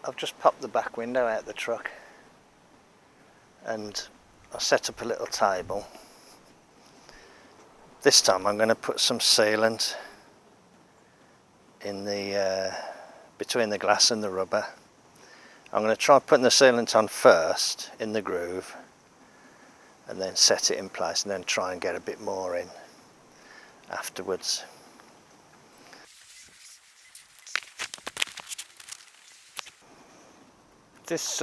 I've just popped the back window out the truck and I set up a little table. This time I'm going to put some sealant in the between the glass and the rubber. I'm going to try putting the sealant on first in the groove and then set it in place and then try and get a bit more in afterwards. This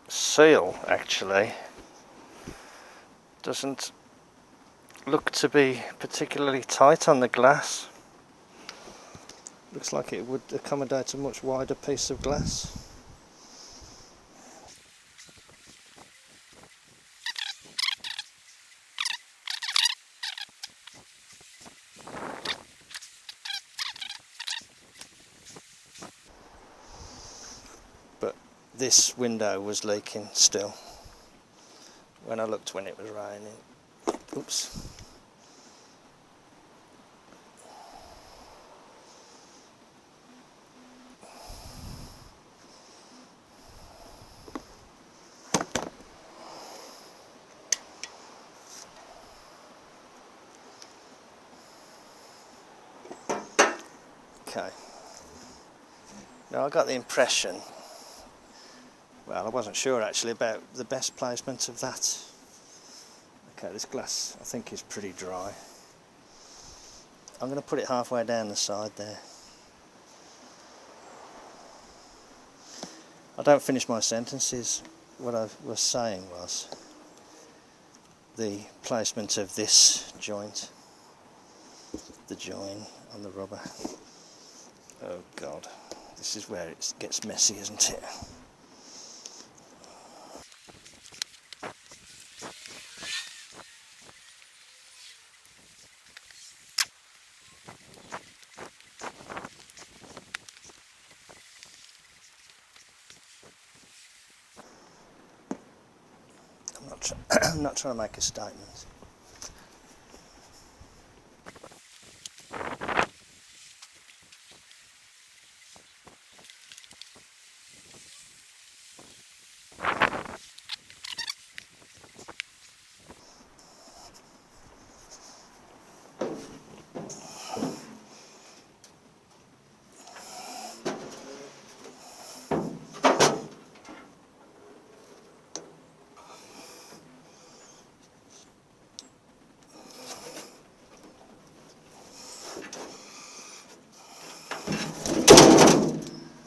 seal actually doesn't look to be particularly tight on the glass. Looks like it would accommodate a much wider piece of glass. But this window was leaking still when I looked when it was raining. Oops. Okay. Now I got the impression, well, I wasn't sure actually about the best placement of that. Okay, this glass I think is pretty dry. I'm going to put it halfway down the side there. I don't finish my sentences. What I was saying was the placement of this joint, the join on the rubber. Oh God, this is where it gets messy, isn't it? I'm not trying to make a statement.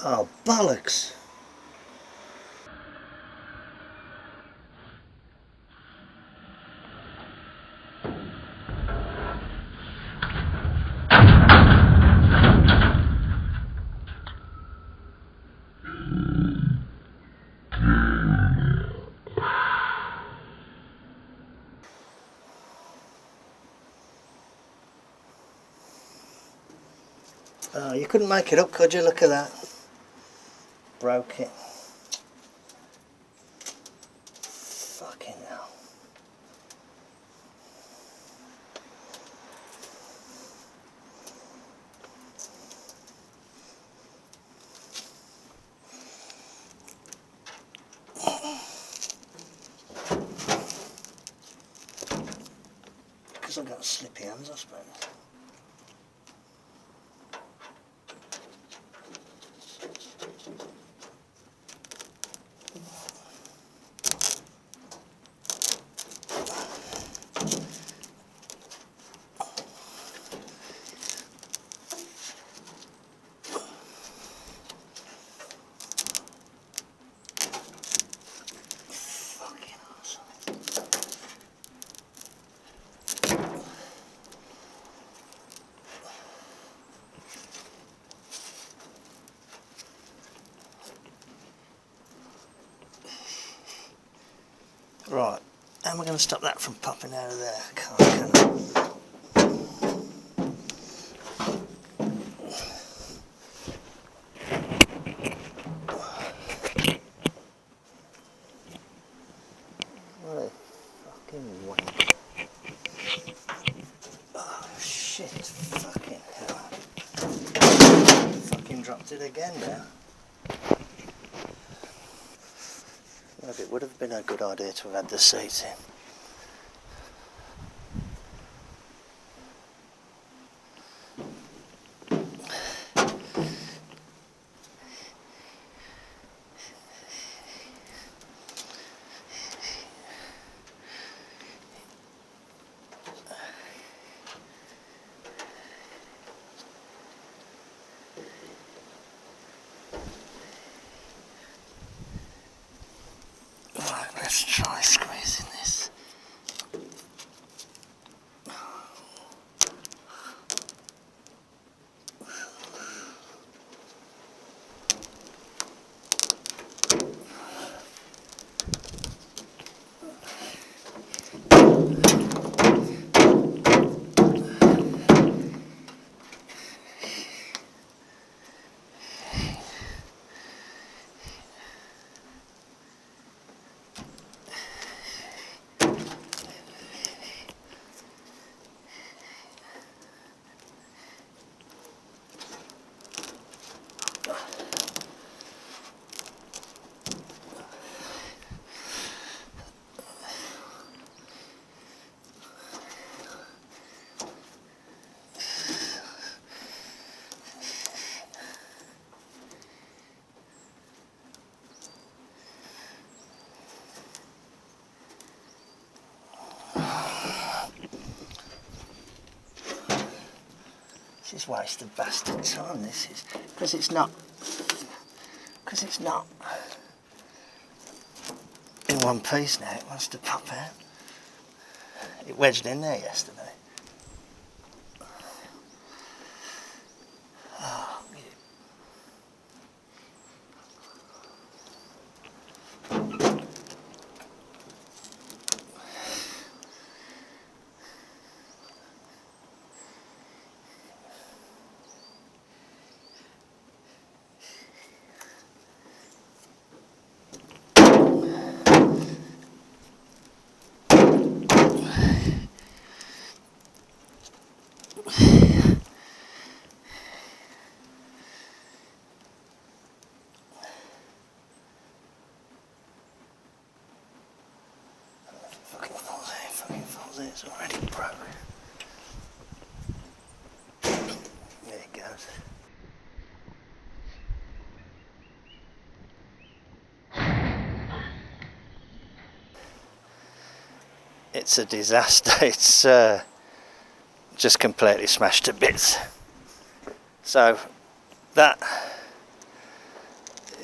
Oh, bollocks! Oh, you couldn't make it up, could you? Look at that. Broke it. Fucking hell. Because I've got slippy hands, I suppose. Right, how am I going to stop that from popping out of there? Can't, can I? What a fucking wank. Oh shit, fucking hell. Fucking dropped it again now. Look, it would have been a good idea to have had the seat in. Right, let's try squeezing this. This is wasted bastard time, this is, because it's not in one piece now. It wants to pop out. It wedged in there yesterday. Oh, fucking falls in, it's already broke. There it goes. It's a disaster. It's just completely smashed to bits. So that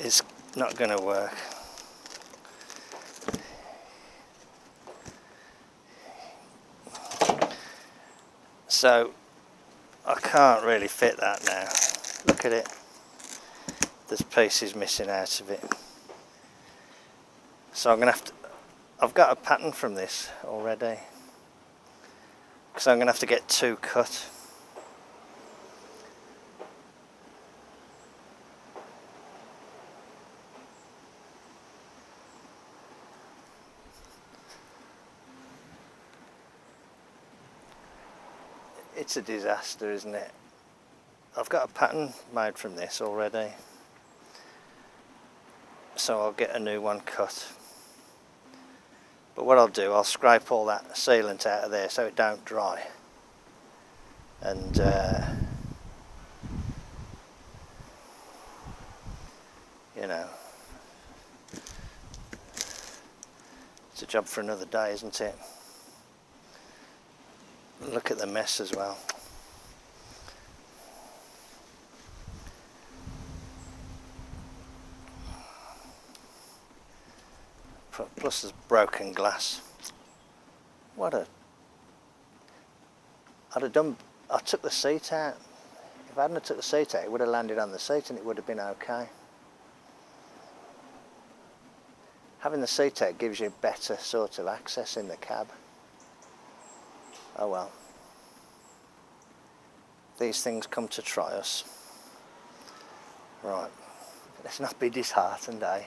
is not going to work. So I can't really fit that now. Look at it. There's pieces missing out of it. So I'm going to have to, I've got a pattern from this already. So I'm going to have to get two cut. It's a disaster, isn't it? I've got a pattern made from this already, so I'll get a new one cut. But what I'll do, I'll scrape all that sealant out of there so it don't dry, and you know, it's a job for another day, isn't it? Look at the mess as well. Plus there's broken glass. I'd have done, I took the seat out. If I hadn't took the seat out, it would have landed on the seat and it would have been okay. Having the seat out gives you better sort of access in the cab. Oh well. These things come to try us. Right. Let's not be disheartened, eh?